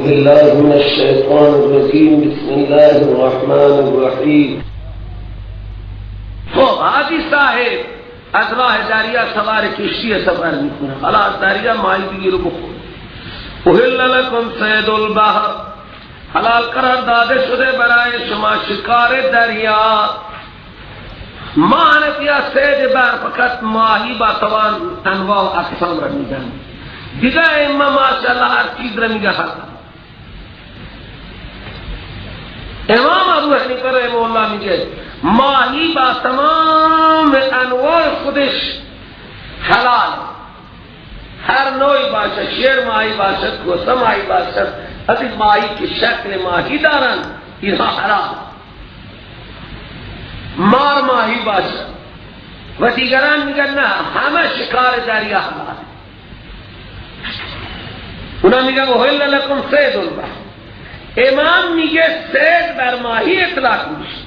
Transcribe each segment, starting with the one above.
بالله من الشيطان الرجيم بسم الله الرحمن الرحیم. خب حاجی صاحب از راه دریا سوار کشتی سفر میکنه، حالا از دریا ماهی دیگه رو بخور. احل لکم صید البحر، حلال قرار داده شده برای شما شکار دریا. ما حنفی‌ها صید بحر فقط ماهی با توان انواع و اقسام را میگن، دیگه ائمه ماشاءالله هر چیز را میگه حلال. امام ابو حنیفه رحمه الله میگه ماهی با تمام انواع خودش حلال، هر نوعی باشد، شیر ماهی باشد، کوسه ماهی باشد، از این ماهی که شکل ماهی دارن اینها حلال. مار ماهی باشد و دیگران میگن نه همه شکار دریا حلال. اونا میگن احل لکم صید البحر. امام میگه صید بر ماهی اطلاق میشه،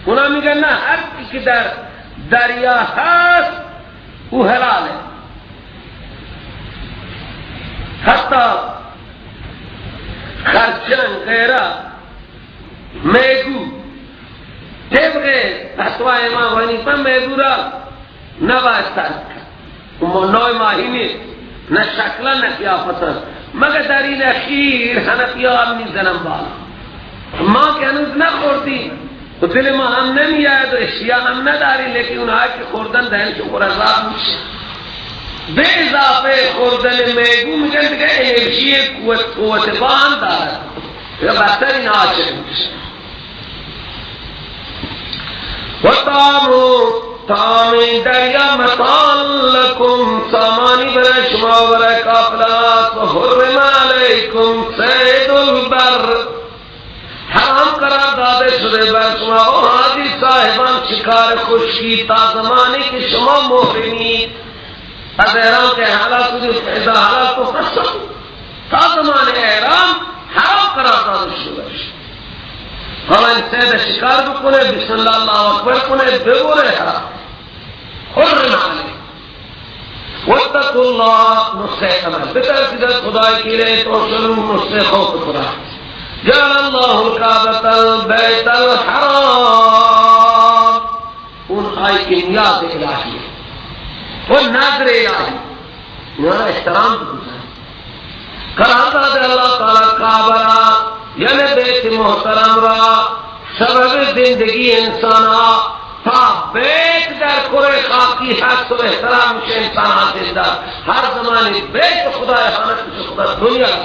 اونا میگن نه هر چی که در دریا هست او حلاله. حتی خرچنگ غیره میگو طبق فتوی امام حنیفه میگو را نباید ترک کرد، اما نوع ماهی نیست، نه شکلا نه قیافتا، مگر در این اخیر حنفی‌ها میزنن بالا. ما که هنوز نخوردیم و دل ما هم نمیاد و اشیاء هم نداری، لیکن اونها که خوردن دهنشون پر عذاب میشه. به اضافه خوردن میگو میگن دیگه انرژی قوتبان دارد یا بهتر این عاشق میشه. و طعام دریا مطال لکم، سامانی برای شما برای کافلات. و حرم علیکم صید البر، حرام قرار داده شده بر شما و حاجی صاحبان شکار خشکی تا زمانی که شما محرمید. از احرام که حلال کنید اذا حلال تو فصل تا زمان احرام حرام قرار داده شده. حالا این صید شکار بکنه، بسم الله الله اکبر کنه، ببره حرام. حرم علیکم واتقوا الله، نسخه عمل بترسید خدای کی رहे تو شروع نسخه خوف خدا. جعل الله الكعبة البيت الحرام، اون آیه که نیاز الهی و نظر الهی یہاں احترام بکنه. قرار داد اللہ تعالی کعبہ را یعنی بیت محترم را سبب زندگی انسانا تا بیت در کره خاکی هست و احترام میشه انسان حاصل دار. هر زمانی بیت خدا احانت میشه خدا دنیا را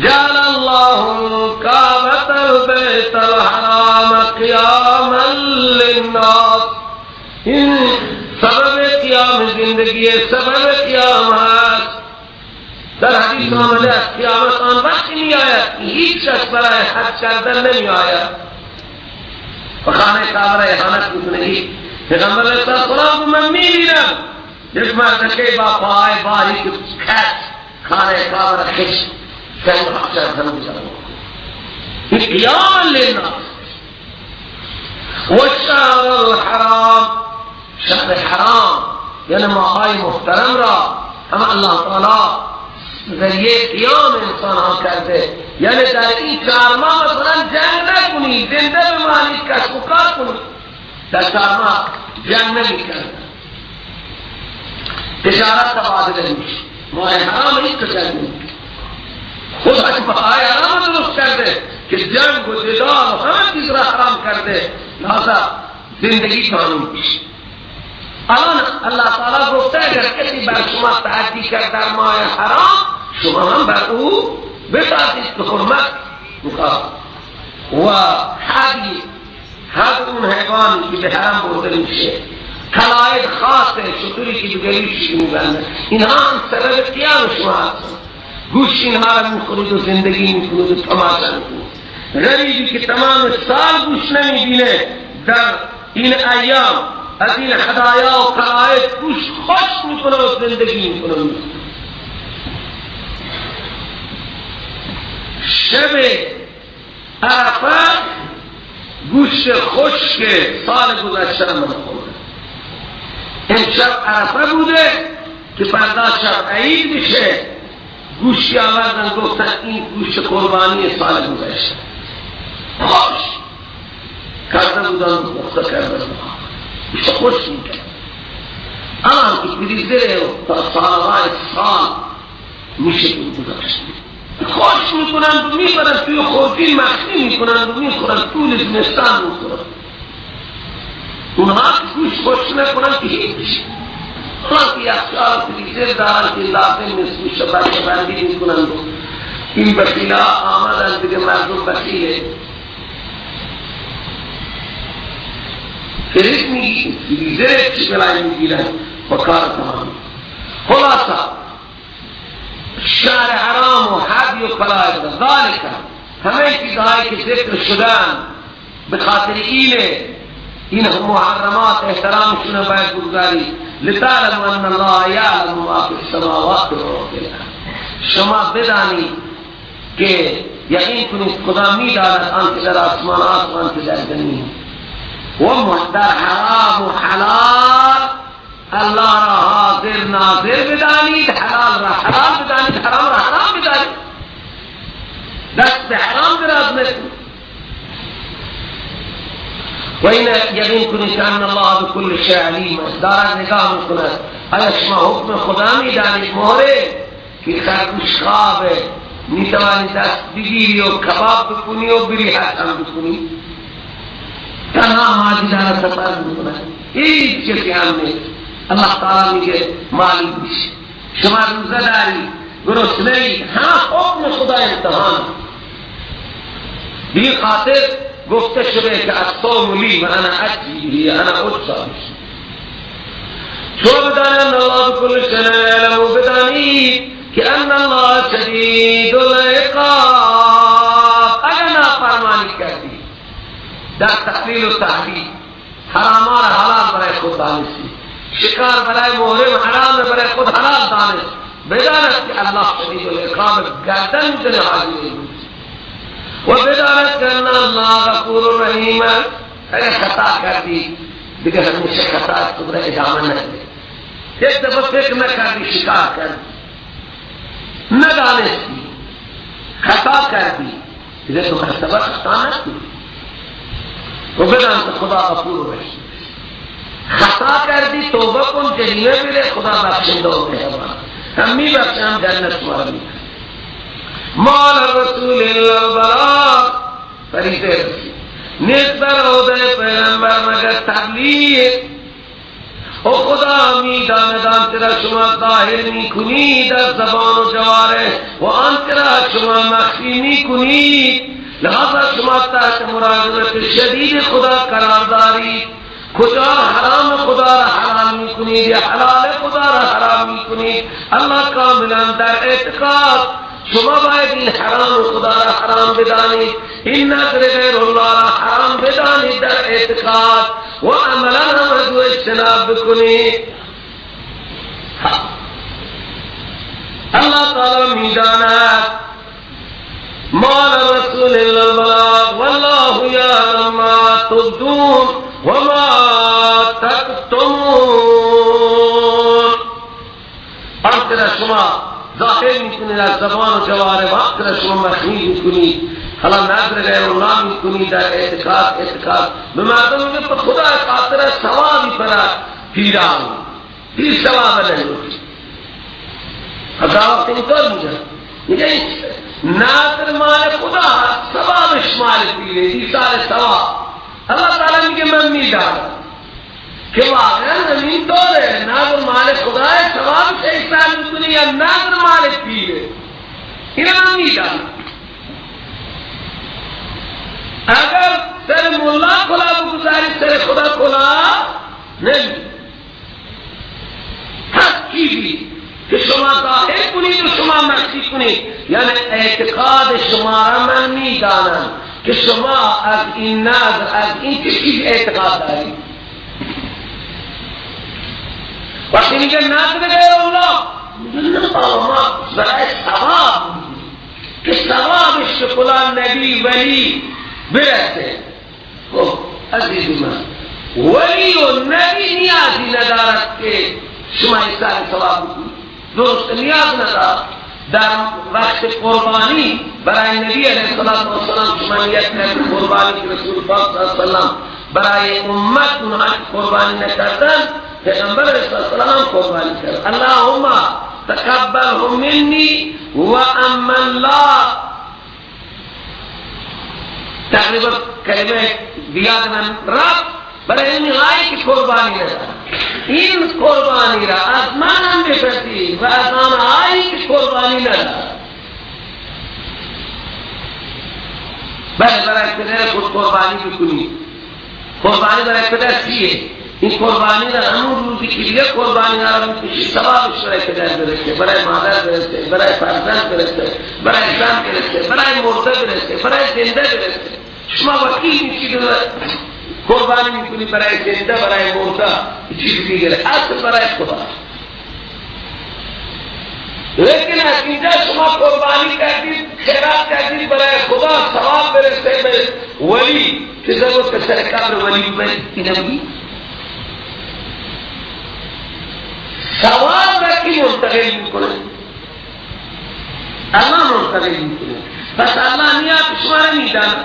جعل الله الكعبة البيت الحرام قياما للناس، این سبب قیام زندگی سبب قیامت. در حدیث آمده است قیامت آن وقتی می آید که هیچ شخص برای حج کردن نمی آید و خانه کعبه را احانت میکنه. پیغمبر علیه السلام من می بینم یک مردکه با پای باریک کت خانه کعبه را خشت سنگ حشر زن بزرگ این قیام للناس. و شهر الحرام، شهر حرام یعنی ماهای محترم را هم الله تعالی ذریعه قیام انسان ها کرده. یعنی در این 4 ماه مثلا جنگ نکنی، زنده بمانی، کسب و کار کنی. در 4 ماه جنگ نمی کرد، تجارت تبادله میشه. ماه حرام این که جنگ نمی خودش ماه حرام درست کرده که جنگ و جدال و همه چیز را حرام کرده، لحظه زندگی قانون میشه. الان الله تعالی گفته اگر کسی بر شما تعدی کرد در ماه حرام شما هم بر او بتعدید به حرمت مقام. و حد اون حیوانی که به حرم برده میشه، قلاید خاصه شطوری که بگریش میبنده، اینها هم سبب قیام شما هستن. گوش اینها را میخورید و زندگی میکنید و تماشا میکنید. غریبی که تمام سال گوش نمیبینه در این ایام از این هدایا و قلائد گوش خوش میکنه و زندگی میکنه. شب عرفه گوشت خشک سال گذشته من خورده. امشب عرفه بوده که فردا شب عید میشه، گوشتی آوردن گفتن این گوشت قربانی سال گذشته خوش کرده بودن مخته کرده بودن گوشت خوش میکرد الان که فریزر تا سالهای سال میشه گذاشت خوش میکنند و میبرند توی خورجین مخفی میکنند و میخورند طول زمستان میخورند اونها که گوش خوش نکنند که هیچ اونها که یخچال فریزر دارند که لازم نیست گوشت بچه بندی میکنند و این بخیلا آمدند دیگه مردم بخیله فریزر چی بلای میگیرند و کار تمام خلاصا شهر حرام و حد و قلائد ذالک همه چیزهایی که ذکر شدن به خاطر این محرمات احترامشون باید بگذاری لتعلم ان الله یعلم ما فی السماوات و شما بدانید که یقین کنید خدا میداند آنچه در آسمانات و آنچه در زمین و در حرام و حلال الله را حاضر ناظر بدانید حلال را حلال بدانید حرام را حرام بدانید دست به حرام دراز نکنید و این یقین کنید که ان الله بكل شیء علیم دارد نگاه میکند آیا شما حکم خدا میدانید مهره که خرگوش خوابه میتوانید دست بگیری و کباب بکنی و بری حسن بکنی تنها ماجی دارد سفر میکند هیچ چیزی هم نیست اللہ تعالی میگه مالی بیش شما روزه داری گرسنه‌ای همه حکم خدا امتحان بی خاطر گفته شده که الصوم لی و انا اجزی انا اجزا شما بدانید الله بكل شیء علیم و بدانید که ان الله شدید العقاب اگر نافرمانی کردی در تحلیل و تحریم حراما را حلال برای خود دانستی شکار برای محرم حرام برای خود حلال دانست بداند که الله شدید العقاب گردن میزنه حاضر و بداند که ان الله غفور رحیم اگر خطا کردی دیگه همیشه خطا تو را ادامه نده یک دفعه فکر نکردی شکار کردی ندانستی خطا کردی دیگه تو مرتبه خطا نکنی و بداند که خدا غفور رحیم خطا کردی توبه کن جریمه بره خدا بخشنده و مهربان هم میبخشم جنت ما رو میکنم مال رسول الله البلاغ فریضه رسید نیست بر عهده پیغمبر مگر تبلیغ و خدا میداند آنچه را شما ظاهر میکنید از زبان و جواره و آنچه را شما مخفی میکنید لحاظا شما تحت مراقبت شدید خدا قرار دارید کجا حرام خدا را حرام میکنید یا حلال خدا را حرام میکنید الله کاملا در اعتقاد شما باید این حرام خدا را حرام بدانید این نظر غیر الله را حرام بدانید در اعتقاد و عملا هم از اجتناب بکنید الله تعالی میداند مال رسول الله البلاغ والله یعلم ما تبدون و ما تکتمون آنچه را شما ظاهر میکنید از زبان و جواره و آنچه را شما مخفی میکنید حالا نظر غیر الله میکنید در اعتقاد به مردم میگه پر خدا خاطر ثوابی برای پیران پیر ثواب نمیکنید حضرت اینطور میگه نظر مال خدا ثوابش مال پیره ایثار ثواب اللہ تعالی میگه من میدانم که واقعا زمین طوره نظر مال خدا ثوابش ایثار میکنه یا نظر مال پیره این من میدانم اگر سر مولا کلا بگذاری سر خدا کلا نمی هر چیزی که شما ظاهر کنید و شما مخفی کنید یعنی اعتقاد شما را من میدانم که شما از این نظر از این چیز اعتقاد دارید وقتی میگه نظر غیر الله ما برای ثواب که ثوابش که فلان نبی ولی برسه خب عزیز من ولی و نبی نیازی ندارد که شما ایثار ثواب بکنید درست نیاز ندارد در وقت قربانی برای نبی علیه السلام شما نیت کرد قربانی که رسول پاک صلی اللہ علیه وسلم برای امت اونها قربانی نکردن، پیغمبر علیه السلام قربانی کرد. اللهم تقبله منی و امن لا، تقریبا کلمه بیاد من رب برای این آیه که قربانی ندارم، این قربانی را از من هم بپرسی و از آن آیه که قربانی ندارم. برای پدر خود قربانی بکنی. قربانی برای پدر چیه؟ این قربانی را همون روزی که دیگه قربانی را میکشی ثوابش برای پدر برسه، برای مادر برسه، برای فرزند برسه، برای زن برسه، برای مرده برسه، برای زنده برسه. شما وکیل میشید قربانی میکنی برای زنده، برای مرده، چیز دیگره، اصل برای خدا. لیکن از اینجا شما قربانی کردید، خیرات کردید برای خدا، ثواب برسه به ولی که ضرورت که سر قبر ولی بینم ثواب را کی منتقل میکنه؟ الله منتقل میکنه. پس الله نیات شما را میداند.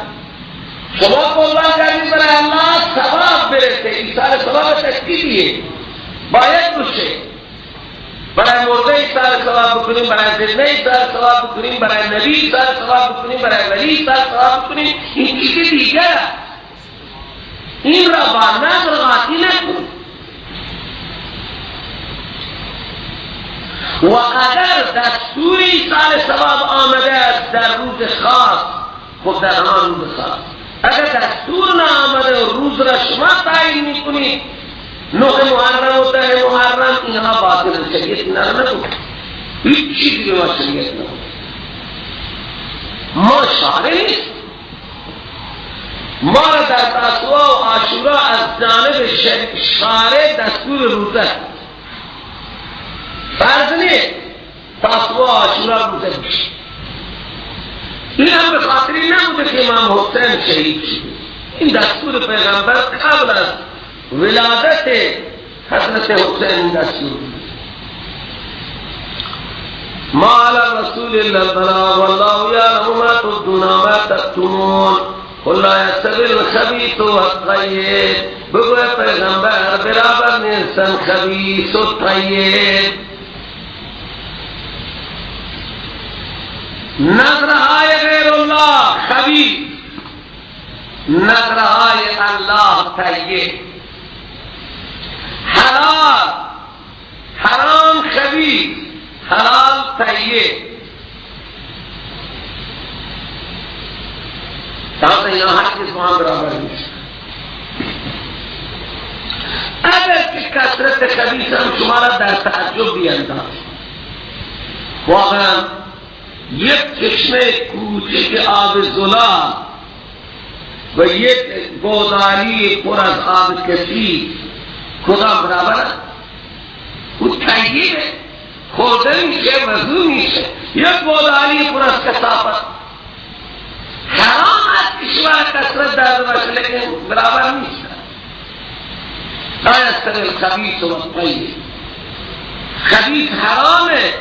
شما قربان کردید برای الله ثواب برسه، ایثار ثواب تشکیلیه باید بشه. برای مرده ایثار ثواب بکنیم، برای زنده ایثار ثواب بکنیم، برای نبی ایثار ثواب بکنیم، برای ولی ایثار ثواب بکنیم. این چیز دیگر این را با نظر قاطی نکن. و اگر دستور ایثار ثواب آمده است در روز خاص، خود در همان روز خاص اگر دستور نآمده و روز را شما تعیین میکنید، 9 محرم و 10 محرم، اینها باطل شریعت اینا را نگو، هیچ چیزی به ما شریعت نگو. ما شارع نیست، ما را در تاسوعا و عاشورا از جانب شارع دستور روزه فرض نیست. تاسوعا و عاشورا روزه بشه. این هم به خاطری نبوده که امام حسین شهید شد. این دستور پیغمبر قبل از ولادت حضرت حسین این دستور بود. ما علی رسول الله البلاغ والله یعلم ما تبدون و ما تکتمون قل لا یستوی الخبیث والطیب. بگوی پیغمبر برابر نیستن خبیث و طیب. نظرهای غیر الله خبیث، نظرهای الله طیب. حلال حرام خبیث، حلال طیب. تمام اینا هرگز با هم برابر نیست. اگر که کثرت خبیث هم شما را در تعجب بینداز، واقعا یک چشمه کوچک آب زلال و یک گودالی پر از آب کثیف کدام برابر است؟ او طیبه، خورده میشه، وضو میشه. یک گودالی پر از کثافت حرام است که شما کثرت داده باشه، لیکن برابر نیست. لا یستوی الخبیث والطیب. خبیث حرامه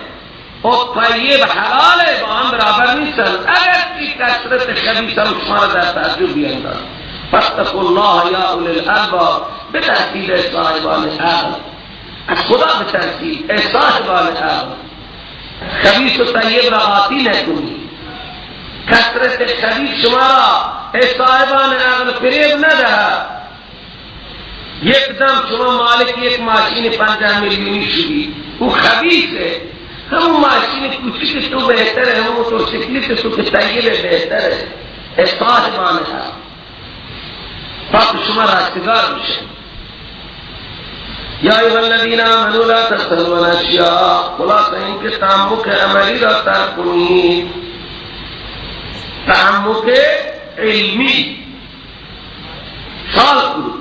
و طیب حلاله، با هم برابر نیستن. اگر که کثرت خبیث هم شما را در تعجب بینداز. فاتقوا الله یا اولی الالباب. به تحصیل صاحبان عقل، از خدا به تحصیل ای صاحبان عقل، خبیث و طیب را قاطی نکنید. کثرت خبیث شما را ای صاحبان عقل فریب ندهد. یک دم شما مالک یک ماشین 50 میلیونی شدی، او خبیثه. همون ماشین کوچیک تو بهتره، همون موتورسیکلیت تو که طیبه بهتره. ای صاحبان عقل فقط شما راستگار میشه. یا ایها الذین آمنوا لا تسألوا عن اشیاء. خلاصه این که تعمق عملی را ترک کنید، تعمق علمی سال کنید.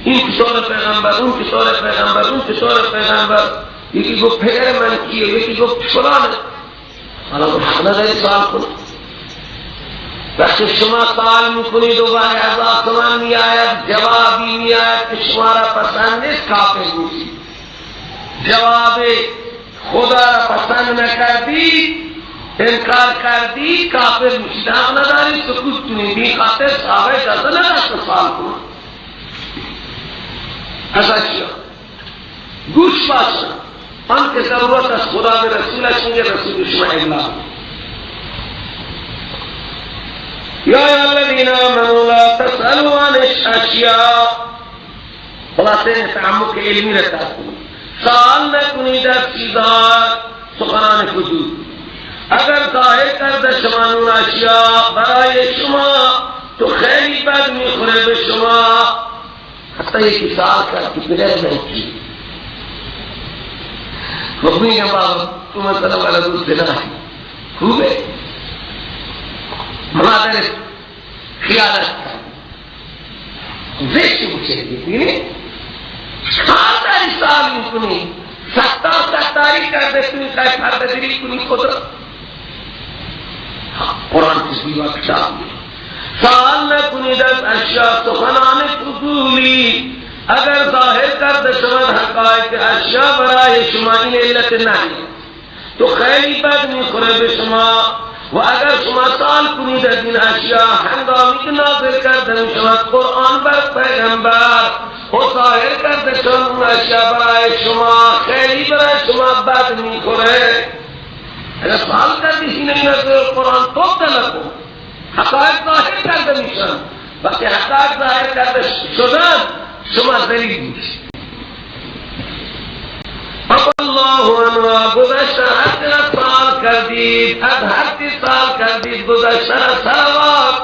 این کسور پیغمبر، اون کسور پیغمبر، اون کسور پیغمبر. یکی گفت پدر من کیه، یکی گفت فلانه. حالا گفت نداری سال کنید. وقتی شما سوال میکنید و برای از آسمان میآید جوابی میآید که شما را پسند نیست، کافر میشید. جواب خدا را پسند نکردی انکار کردی کافر میشی حق نداری سکوت کنی بی خاطر صحابه اجازه نداشت سوال کنی از اشیا گوش باشن آن که ضرورت از خدا به رسولش میگه رسول شما ابلاغ یا ایها الذین آمنوا لا تسألوا عن اشیاء خلاصه تعمق علمی رسال کنید سوال نکنید در چیزان سخنان فضول اگر ظاهر کرده شما نون اشیاء برای شما تو خیلی بد میخوره به شما حتی یکی سوال کرد که پدر نکی خب میگم بابا تو مثلا والا دوست نهی خوبه مادر خیانت کرد زشت بوشه دیدی چکار داری سوال میکنی ستاری کرده توی خیلی پرده‌داری کنی خود را قرآن کسی و کتاب سوال نکنید از اشیاء سخنان فضولی اگر ظاهر کرده شما حقایق اشیاء برای شما این علت نہیں تو خیلی بد میخوره به شما و اگر شما سوال کنید از این اشیاء هنگامی که نازل کرده شما قرآن بر پیغمبر و ظاهر کرده شما اون اشیاء برای شما خیلی برای شما بد میخوره اگر سوال کردی این نظر قرآن توب نکن حقایق ظاهر کرده میشن وقتی حقایق ظاهر کرده شدن شما ذلیل میشید الله عنها گذشته هر چه سوال کردید از هر چه سوال کردید گذشته صلوات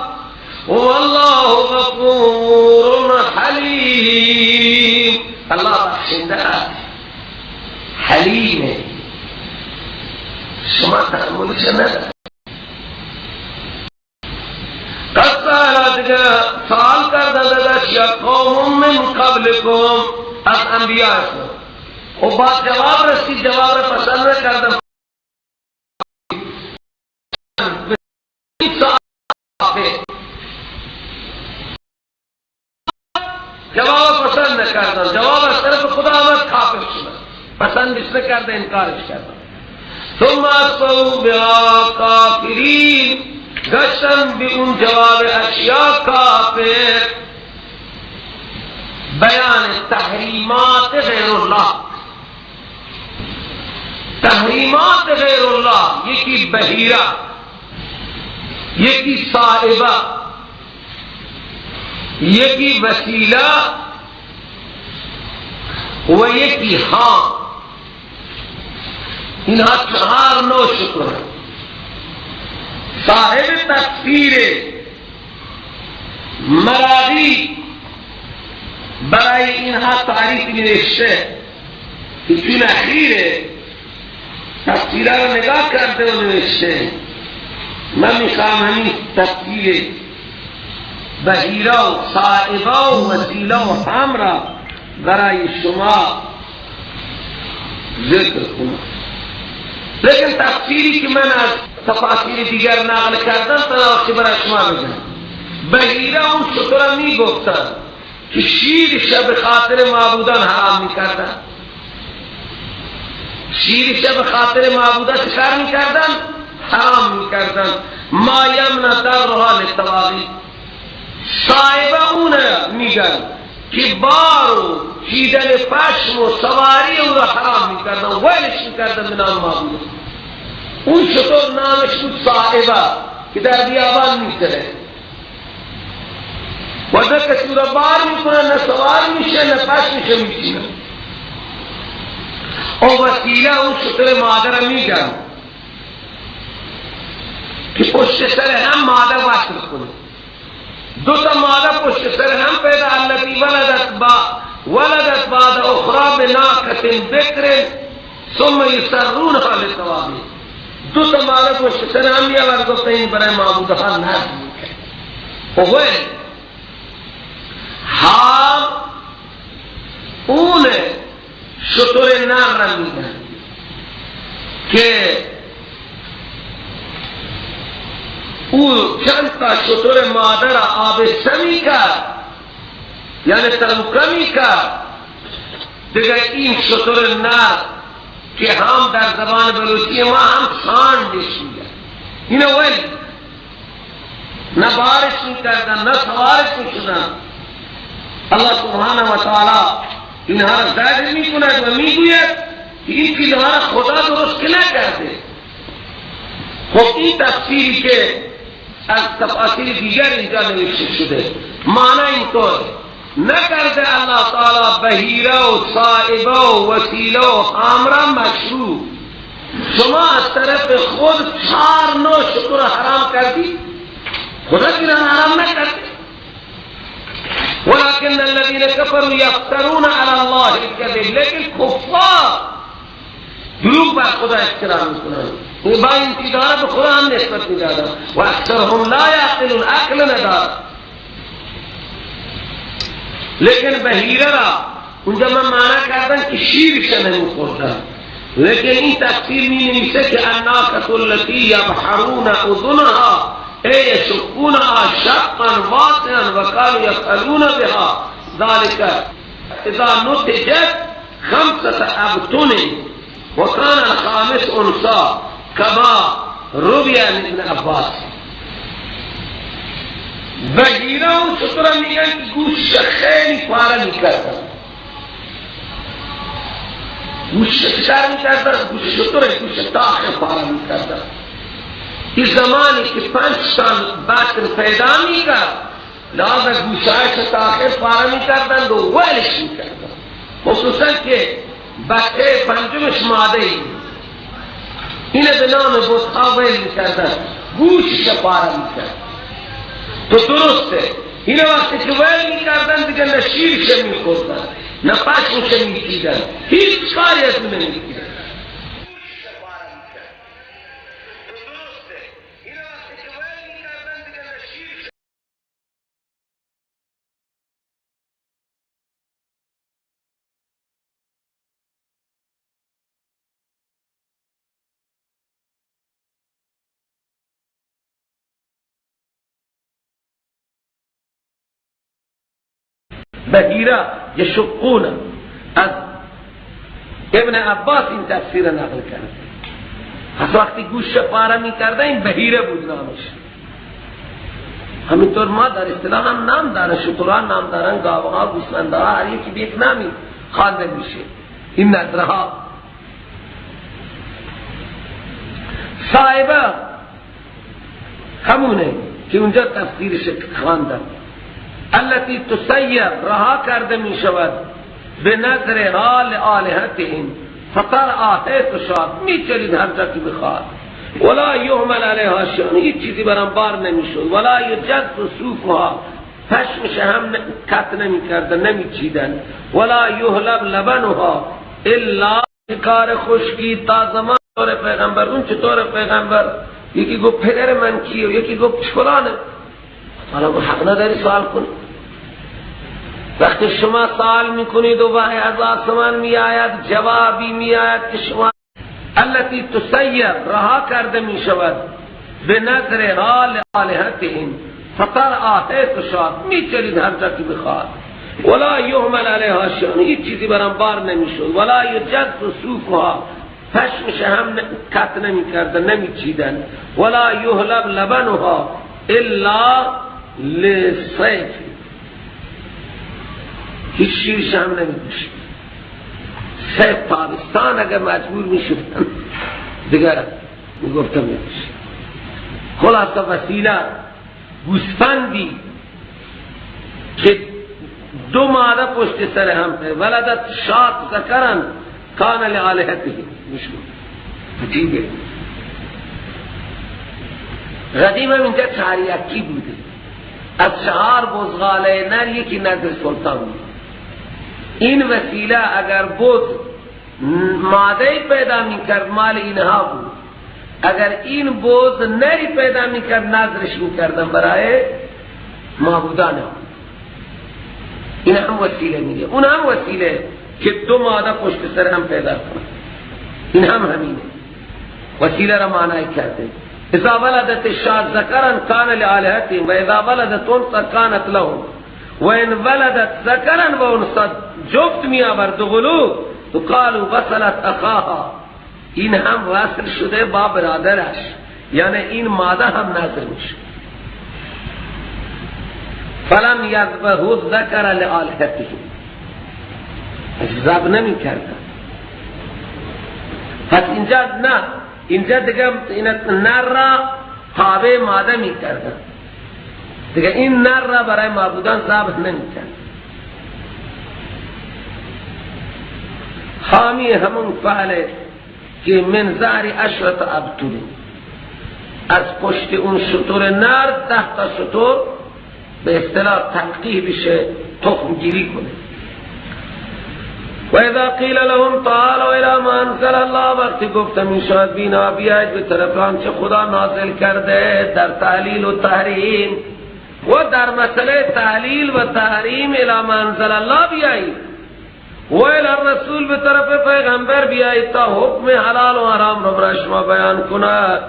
والله غفور حلیم الله بخشنده حلیمه شما تحملش ندارد قصه دیگه سوال کردن دادش یا قوم من قبلکم از انبیاء و بعد جواب رسید جواب را پسند نکردم جواب پسند نکردن جواب از طرف خدا آمد کافر شدن پسندش نکرده انکارش کردن ثم اصبحوا بها کافرین گشتن به اون جواب اشیاء کافر بیان تحریمات غیر الله تحریمات غیر الله یکی بحیره یکی صائبه یکی وسیله و یکی ها اینها چهار نوع شکر صاحب تفسیر مراغی برای اینها تعریف نوشته که چون اخیره تفسیره رو نگاه کرده و نوشته من میخوام همین تفسیر بحیره و صائبه و وسیله و هم را برای شما ذکر کنم لیکن تفسیری که من از تفاسیر دیگر نقل کردم تناقض برای شما بگم بحیره اون شطور می گفتن که شیرش به خاطر معبودان حرام میکردن شیرش به خاطر معبودان شکار میکردن حرام میکردن ما یمنع در رها للتواغی صاحبه اونه میگن که بارو چیدن پشم و سواری او را حرام میکردن ویلش میکردن به نام معبود اون شطور نامش بود صاحبه که در بیابان میتره و نه کسی را بار میکنن نه سوار میشه نه پشمش میشینه و وسیله اون شطور مادر میگن که پشت سر هم مادر وصل کنه دو تا مادر پشت سر هم پیدا التي ولدت بعد اخرى بناقة بكر ثم يسرونها للتوابع دو تا مادر پشت سر هم یا گفته این برای معبودها نزد میکنه و حال اون شطور نر را میگن که او چند تا شطور مادر آبستمی کرد یعنی تلوکمی کرد دیگه این شطور نر که هم در زبان بلوچی ما هم خاندش میگن. اینو ولی نه بارش میکردن نه سوارش میشدن. الله سبحانه و تعالی اینها را زجر میکند و میگوید که این چیزها را خدا درست که نکرده. خب این تفسیری که از تفاسیر دیگر اینجا نوشته شده معنی اینطور نکرده الله تعالی بهیره و صائبه و وسیله و حامره مشروع. شما از طرف خود 4 نوع شکر حرام کردی، خدا که حرام نکرده. ولكن الذين كفروا يفترون على الله الكذب، لیکن کفار دروغ بر خدا افترا میکنند. با این چیزها به خدا هم نسبت میدادن و اکثرهم لا یعقلون، عقل ندارد. لیکن بهیره را اونجا من معنی کردن که شیرش نمیخوردن، لیکن این تفسیر می نویسه که الناقة التي يبحرون اذنها ای یشقونها شقا واسعا و كانوا يفعلون بها ذلك اذا نتجت 5 ابطن و كان الخامس انثى كما روی عن ابن عباس. بهیره و شتر میگن که گوشت خیلی پاره میکردن، گوشت چکار میکردن؟ گوشت شتر گوشت تاخ پاره میکردن. این زمانی که 5 سال بطن پیدا میکرد لازم گوشتش تاخ پاره میکردن و ولش میکردن، خصوصا که بچه پنجمش ماده اینه به نام بطها ویل میکردن، گوشش پاره میکرد. تو درسته اینه وقتی که ویل میکردن دیگه نه شیرش میخوردن نه پشمش میکیدن، هیچ کاری از اون نمیکیدن. بهیره یشقون از ابن عباس این تفسیر نقل کرد. از وقتی گوشت پاره میکرده این بهیره بود نامش. همینطور ما در اصطلاح هم نام دارن، شتران نام دارن، گاوها، گوسفندها، هر یکی به یک نامی خوانده میشه. این نظرها صاحبه همونه که اونجا تفسیرش خواندن. التي تسیر رها کرده می شود به نظر حال آلهتهم فطر آتیت شاد می چلید هر جا که بخواد ولا یحمل علیها شیء، هیچ چیزی برام بار نمی شد. ولا یجد صوفها، پشمش هم کت نمی کردن نمی چیدن. ولا یحلب لبنها الا کار خشکی. تا زمان طور پیغمبر اون چطور پیغمبر یکی گفت پدر من کیه و یکی گفت فلانه. حالا حق نداری سوال کنی. وقتی شما سوال میکنید و وحی از آسمان می آید جوابی می آید که شما التي تسیر رها کرده می شود به نظر حال آلهتهم فطر آتیت شاد می چلید هر جا که بخواد. ولا یحمل علیها شیء، هیچ چیزی برام بار نمی شد. ولا یجد صوفها، پشمش هم کت نمی کردن نمی چیدن. ولا یحلب لبنها الا للصيد، هیچ شیرش هم نمی دوشید. صیف پاکستان اگر مجبور می شدن دیگر می گفتم نمی دوشید. خلاصه وسیله گوسفندی که 2 ماده پشت سر هم ہے ولدت شات ذکرن کان لآلهته مشکل عجیبه. قدیم هم اینجا چاریکی بوده، از 4 بزغاله نر یکی نظر سلطان بود. این وسیله اگر بود ماده پیدا میکرد مال اینها بود، اگر این بود نری پیدا میکرد نظرش میکردن برای معبودان ها. این هم وسیله میگه. اون هم وسیله که 2 ماده پشت سر هم پیدا کنه. این هم همینه وسیله را معنی کرده. اذا ولدت الشاة ذكرا كان لآلهتهم واذا ولدت انثى كانت لهم وان ولدت ذكرا وانثى جفت می آورد غلو تو قالوا وصلت اخاها این هم وصل شده با برادرش، یعنی این ماده هم نظر میشه. فلم یذبحوا ذکر لآلهته، ذبح نمی کردن. پس اینجا نه، اینجا دیگه این نر را تابع ماده می کردن، دیگه این نر را برای معبودان ذبح نمی کردن. حامی همون فعله که من زهر عشرت ابطل، از پشت اون شطور نر 10 تا شطور به اصطلاح تلقیح بشه، تخم گیری کنه. و اذا قیل لهم تعالوا الى ما انزل الله، وقتی گفتم این شاید بینا بیاید به طرف آنچه خدا نازل کرده در تحلیل و تحریم و در مسئله تحلیل و تحریم الى ما انزل الله بیایید و الى الرسول به طرف پیغمبر بیایید تا حکم حلال و حرام رو برای شما بیان کند.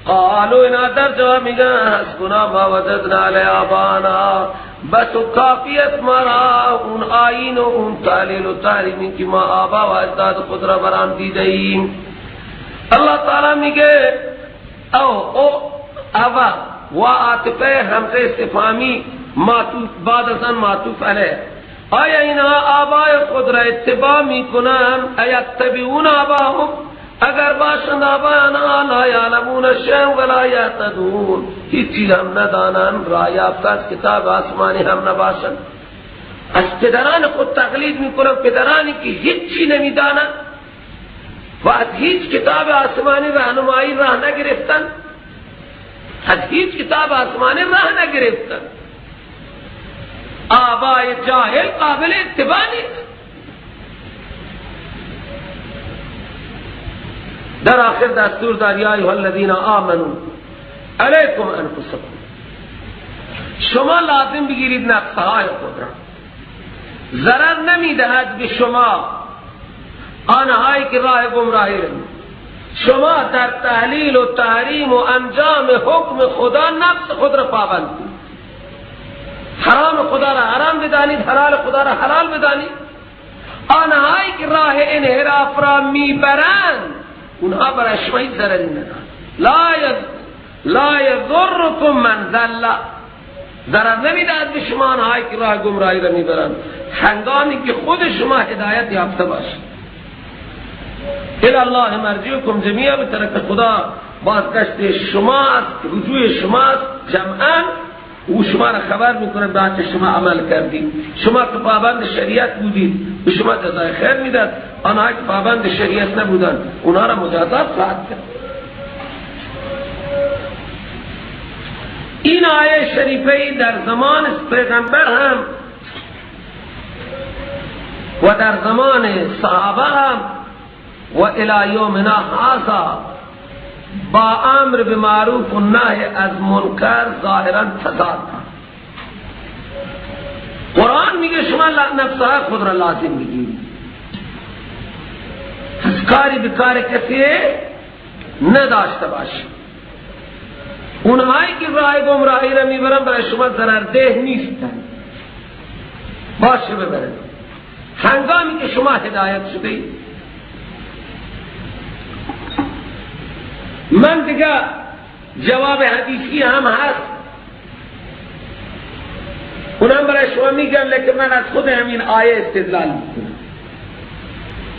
قالوا اینا در جواب میگن حسبنا ما وجدنا علی آبانا، بس و کافیت مرا اون آیین و اون تعلیل و تحریمی که ما آبا و اجداد خود را بران دیده ایم. اللہ تعالی میگه اوا و عاطفه همزه استفهامی بعد از آن معطوف علیه، آیا اینا آبای خود را اتباع میکنن؟ ایتبعون آباهم، اگر باشند آبایان لا یعلمون شیئا ولا یهتدون، هیچ چیز هم ندانند، راه یافته از کتاب آسمانی هم نباشند. از پدران خود تقلید میکنند، پدرانی که هیچ چی نمیدانند و از هیچ کتاب آسمانی راهنمایی راه نگرفتند، از هیچ کتاب آسمانی راه نگرفتند. آبای جاهل قابل اتباع نیست. در آخر دستور دار یا ایها الذین آمنوا علیکم انفسکم، شما لازم بگیرید نفسهای خود را، ضرر نمیدهد به شما آنهایی که راه گمراهی را. شما در تحلیل و تحریم و انجام حکم خدا نفس خود را پابند کنید، حرام خدا را حرام بدانید، حلال خدا را حلال بدانید. آنهایی که راه انحراف را میبرند اونها برای شما هیچ ضرری ندارند. لا یضرکم من ضل، ضرر نمیدهد به شما آنهایی که راه گمراهی را میبرند، هنگامی که خود شما هدایت یافته باشید. الی الله مرجعکم جمیعا، به طرف خدا بازگشت شماست، رجوع شماست جمعا. او شما را خبر میکنه به آنچه شما عمل کردید. شما که پابند شریعت بودید به شما جزای خیر میداد، آنها که پابند شریعت نبودند اونها را مجازات خواهد کرد. این آیه شریفه در زمان پیغمبر هم و در زمان صحابه هم و الی یومنا هذا با امر به معروف و نهی از منکر ظاهرا تضاد. قرآن میگه شما نفسها خود را لازم بگیرید، از کاری به کار کسی نداشته باشید. اونهایی که راه گمراهی را میبرن برای شما ضررده نیستن، باشه ببرن. هنگامی که شما هدایت شده اید، من دیگه جواب حدیثی هم هست اونم برای شما میگم، لیکن من از خود همین آیه استدلال میکنم.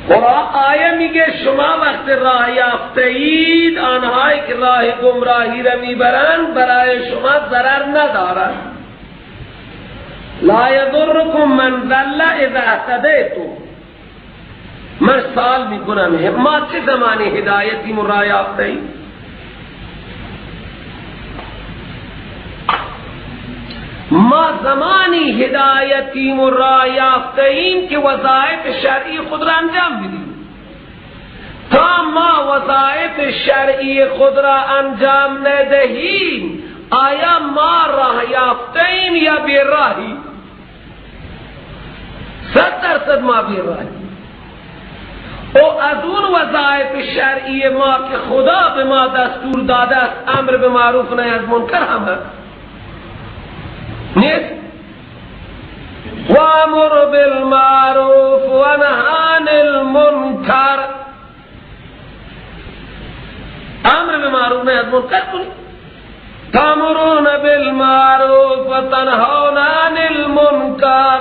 قرآن آیه میگه شما وقت راه یافته اید، آنهایی که راه گمراهی را میبرند برای شما ضرر ندارند. لا یضرکم من ضل اذا اهتدیتم. من سوال میکنم ما چه زمانی هدایتی راه یافته اید؟ ما زمانی هدایتی راه یافته ایم که وظایف شرعی خود را انجام بدیم. تا ما وظایف شرعی خود را انجام ندهیم، آیا ما راه یافته ایم یا بی راهی؟ 100% ما بی راهی. او از اون وظایف شرعی ما که خدا به ما دستور داده است، امر به معروف نهی از منکر هم هست نیست؟ وامر بالمعروف و نهی عن المنکر. به معروف نهی از منکر کنید. تأمرون بالمعروف و تنهون عن المنکر